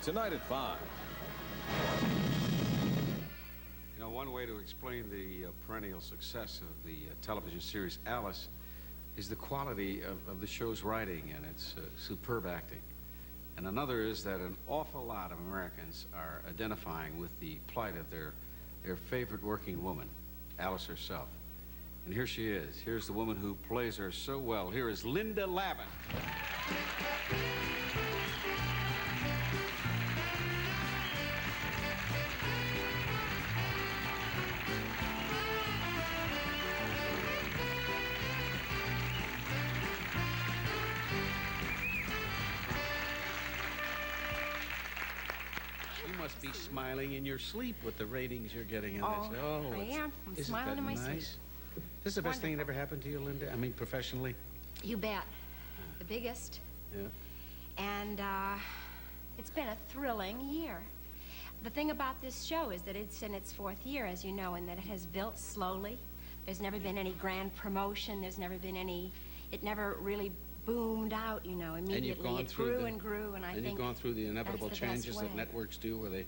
tonight at 5. You know, one way to explain the perennial success of the television series Alice is the quality of the show's writing and its superb acting. And another is that an awful lot of Americans are identifying with the plight of their favorite working woman, Alice herself. And here she is. Here's the woman who plays her so well. Here is Linda Lavin. You must be smiling in your sleep with the ratings you're getting in this. Oh, I am. I'm smiling in my sleep. This is the best thing that ever happened to you, Linda? I mean, professionally? You bet. The biggest. Yeah. And it's been a thrilling year. The thing about this show is that it's in its 4th year, as you know, and that it has built slowly. There's never been any grand promotion. There's never been any... It never really boomed out, you know, immediately. It grew and grew, and I think you've gone through the inevitable changes that networks do, where they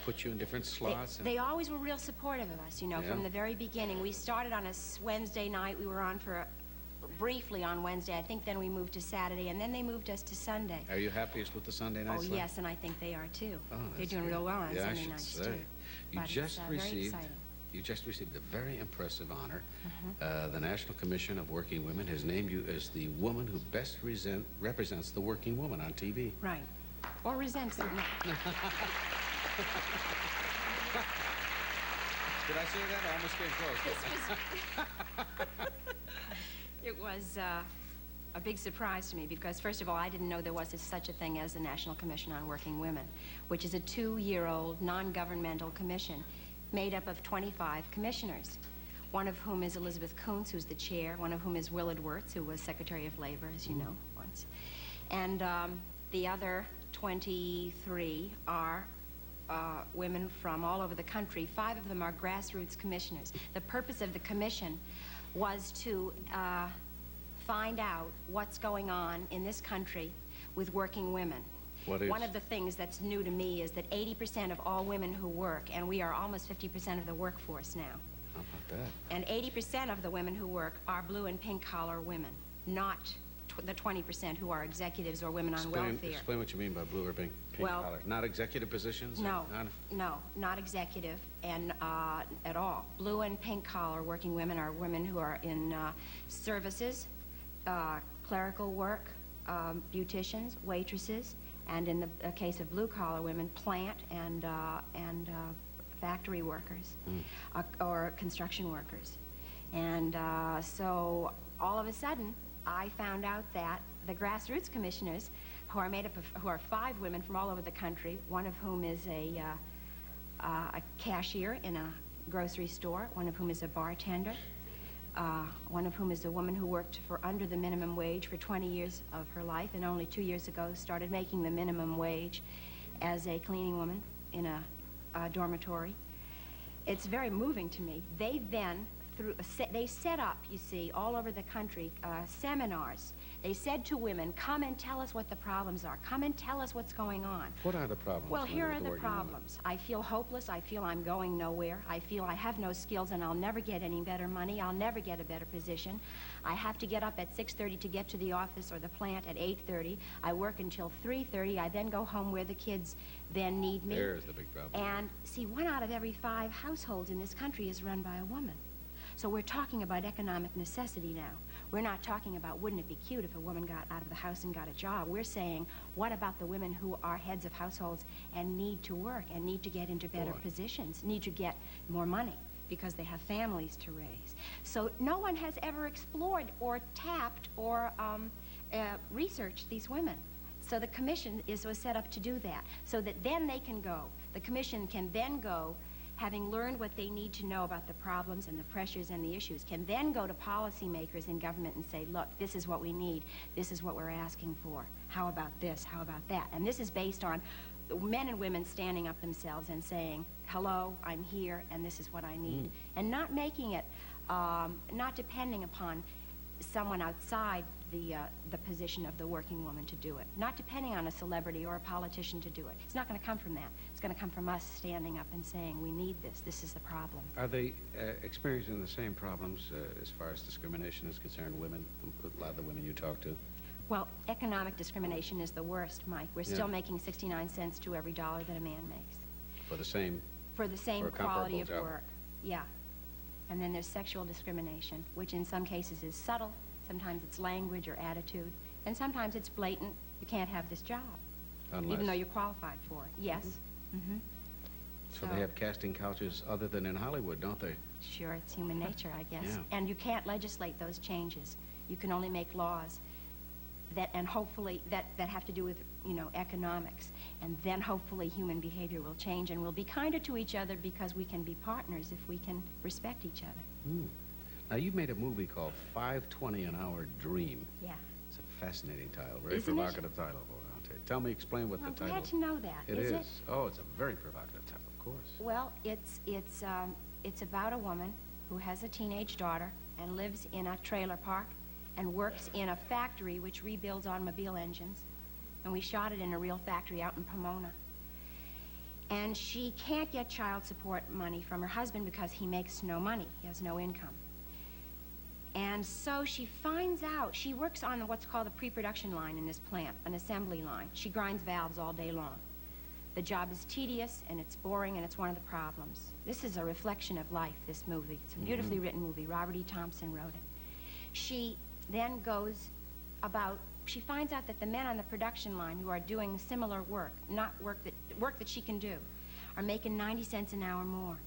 put you in different slots. They always were real supportive of us, you know, from the very beginning. We started on a Wednesday night. We were on for briefly on Wednesday. I think then we moved to Saturday, and then they moved us to Sunday. Are you happiest with the Sunday night slot? Oh, yes, and I think they are, too. Oh, they're doing real well on Sunday nights, too. You just received a very impressive honor. The National Commission of Working Women has named you as the woman who best represents the working woman on TV. Right. Or resents it. Did I say that? I almost came close. It was a big surprise to me because, first of all, I didn't know there was such a thing as the National Commission on Working Women, which is a 2-year-old non-governmental commission made up of 25 commissioners, one of whom is Elizabeth Kuntz, who's the chair, one of whom is Willard Wirtz, who was Secretary of Labor, as you know, once. And the other 23 are women from all over the country. 5 of them are grassroots commissioners. The purpose of the commission was to find out what's going on in this country with working women. One of the things that's new to me is that 80% of all women who work, and we are almost 50% of the workforce now. How about that? And 80% of the women who work are blue and pink collar women, not the 20% who are executives or women on welfare. Explain what you mean by blue or pink collar. Not executive positions? No, not executive and at all. Blue and pink collar working women are women who are in services, clerical work, beauticians, waitresses, and in the case of blue-collar women, plant and factory workers or construction workers. And so all of a sudden, I found out that the grassroots commissioners, who are made up of, who are 5 women from all over the country, one of whom is a cashier in a grocery store, one of whom is a bartender, one of whom is a woman who worked for under the minimum wage for 20 years of her life, and only 2 years ago started making the minimum wage as a cleaning woman in a dormitory. It's very moving to me. They then, they set up, you see, all over the country, seminars. They said to women, come and tell us what the problems are. Come and tell us what's going on. What are the problems? Well, here are the problems. I feel hopeless. I feel I'm going nowhere. I feel I have no skills and I'll never get any better money. I'll never get a better position. I have to get up at 6:30 to get to the office or the plant at 8:30. I work until 3:30. I then go home where the kids then need me. There's the big problem. And see, 1 out of every 5 households in this country is run by a woman. So we're talking about economic necessity now. We're not talking about wouldn't it be cute if a woman got out of the house and got a job. We're saying, what about the women who are heads of households and need to work and need to get into better positions, need to get more money because they have families to raise. So no one has ever explored or tapped or researched these women. So the commission was set up to do that, so that then they can go. The commission can then go, having learned what they need to know about the problems and the pressures and the issues, can then go to policymakers in government and say, look, this is what we need. This is what we're asking for. How about this? How about that? And this is based on men and women standing up themselves and saying, hello, I'm here, and this is what I need. And not making it, not depending upon someone outside the position of the working woman to do it. Not depending on a celebrity or a politician to do it. It's not going to come from that. It's going to come from us standing up and saying, we need this. This is the problem. Are they experiencing the same problems as far as discrimination is concerned, women, a lot of the women you talk to? Well, economic discrimination is the worst, Mike. We're still making 69 cents to every dollar that a man makes. For the same? For the same for a quality of comparable job. work. Yeah. And then there's sexual discrimination, which in some cases is subtle. Sometimes it's language or attitude. And sometimes it's blatant. You can't have this job. Unless. Even though you're qualified for it. Yes. Mm-hmm. So they have casting couches other than in Hollywood, don't they? Sure, it's human nature, I guess. Yeah. And you can't legislate those changes. You can only make laws that, and hopefully, that have to do with, you know, economics. And then hopefully human behavior will change and we'll be kinder to each other because we can be partners if we can respect each other. Mm. Now, you've made a movie called 520 an Hour Dream. Yeah. It's a fascinating title, very Isn't it? provocative title. I'll tell you. Tell me, explain what I'm the title glad to know that. It Is is. it? Oh, it's a very provocative title, of course. Well, it's about a woman who has a teenage daughter and lives in a trailer park and works in a factory which rebuilds automobile engines. And we shot it in a real factory out in Pomona. And she can't get child support money from her husband because he makes no money. He has no income. And so she finds out, she works on what's called the pre-production line in this plant, an assembly line. She grinds valves all day long. The job is tedious and it's boring and it's one of the problems. This is a reflection of life, this movie. It's a beautifully written movie. Robert E. Thompson wrote it. She then goes about, she finds out that the men on the production line who are doing similar work, not work that she can do, are making 90 cents an hour more.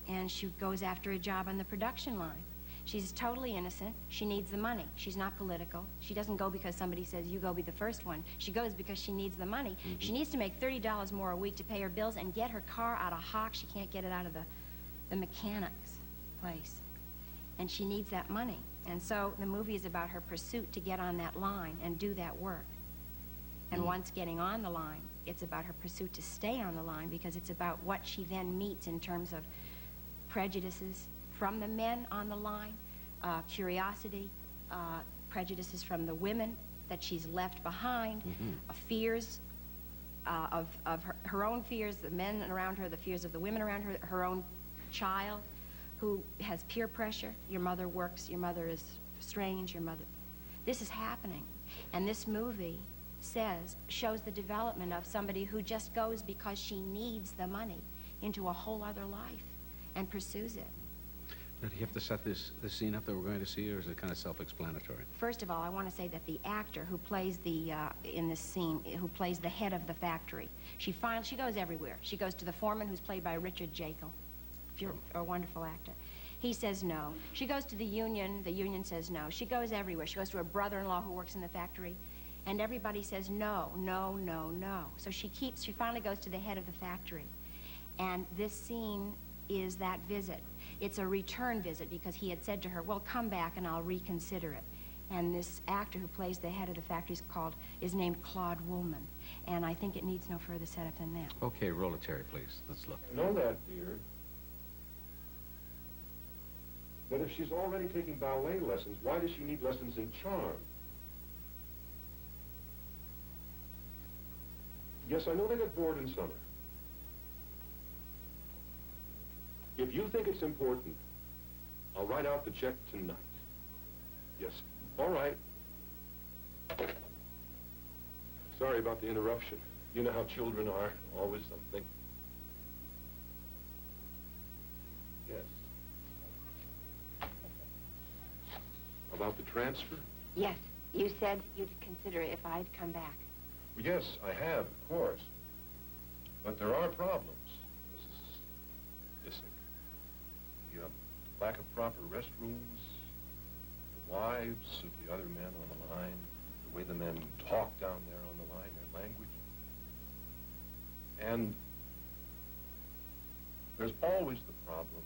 And she goes after a job on the production line. She's totally innocent. She needs the money. She's not political. She doesn't go because somebody says, you go be the first one. She goes because she needs the money. She needs to make $30 more a week to pay her bills and get her car out of hock. She can't get it out of the mechanic's place. And she needs that money. And so the movie is about her pursuit to get on that line and do that work. And once getting on the line, it's about her pursuit to stay on the line because it's about what she then meets in terms of prejudices from the men on the line, curiosity, prejudices from the women that she's left behind, fears of her own fears, the men around her, the fears of the women around her, her own child who has peer pressure. Your mother works, your mother is strange, your mother. This is happening. And this movie shows the development of somebody who just goes because she needs the money into a whole other life and pursues it. Now, do you have to set this scene up that we're going to see, or is it kind of self-explanatory? First of all, I want to say that the actor who plays in this scene, who plays the head of the factory, she goes everywhere. She goes to the foreman, who's played by Richard Jekyll, a wonderful actor. He says no. She goes to the union says no. She goes everywhere. She goes to her brother-in-law who works in the factory, and everybody says no, no, no, no. So she finally goes to the head of the factory. And this scene is that visit. It's a return visit because he had said to her, well, come back and I'll reconsider it. And this actor who plays the head of the factory is named Claude Woolman. And I think it needs no further setup than that. Okay, roll it, Terry, please. Let's look. I know that, dear. But if she's already taking ballet lessons, why does she need lessons in charm? Yes, I know they get bored in summer. If you think it's important, I'll write out the check tonight. Yes, all right. Sorry about the interruption. You know how children are, always something. Yes. About the transfer? Yes, you said you'd consider it if I'd come back. Yes, I have, of course. But there are problems. The lack of proper restrooms, the wives of the other men on the line, the way the men talk down there on the line, their language. And there's always the problem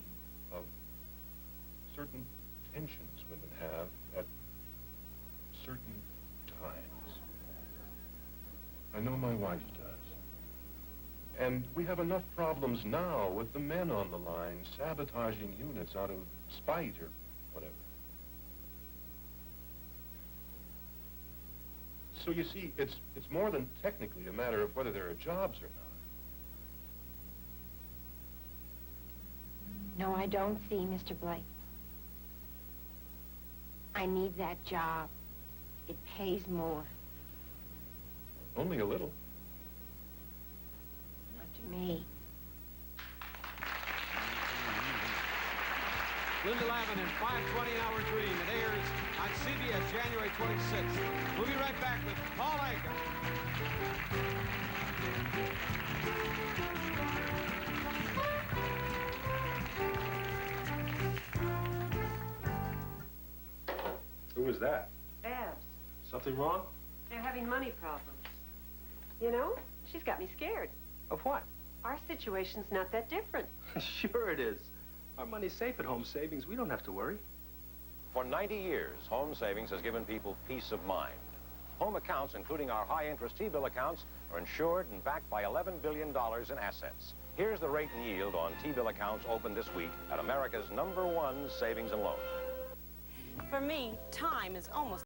of certain tensions women have at certain times. I know my wife does. And we have enough problems now with the men on the line sabotaging units out of spite or whatever. So you see, it's more than technically a matter of whether there are jobs or not. No, I don't see, Mr. Blake. I need that job. It pays more. Only a little. Not to me. Linda Lavin in 520 Hour Dream. It airs on CBS January 26th. We'll be right back with Paul Anka. Who was that? Babs, Something wrong? they're having money problems. You know, she's got me scared. Of what? Our situation's not that different. Sure it is. Our money's safe at Home Savings. We don't have to worry. For 90 years, Home Savings has given people peace of mind. Home accounts, including our high-interest T-bill accounts, are insured and backed by $11 billion in assets. Here's the rate and yield on T-bill accounts opened this week at America's #1 savings and loan. For me, time is almost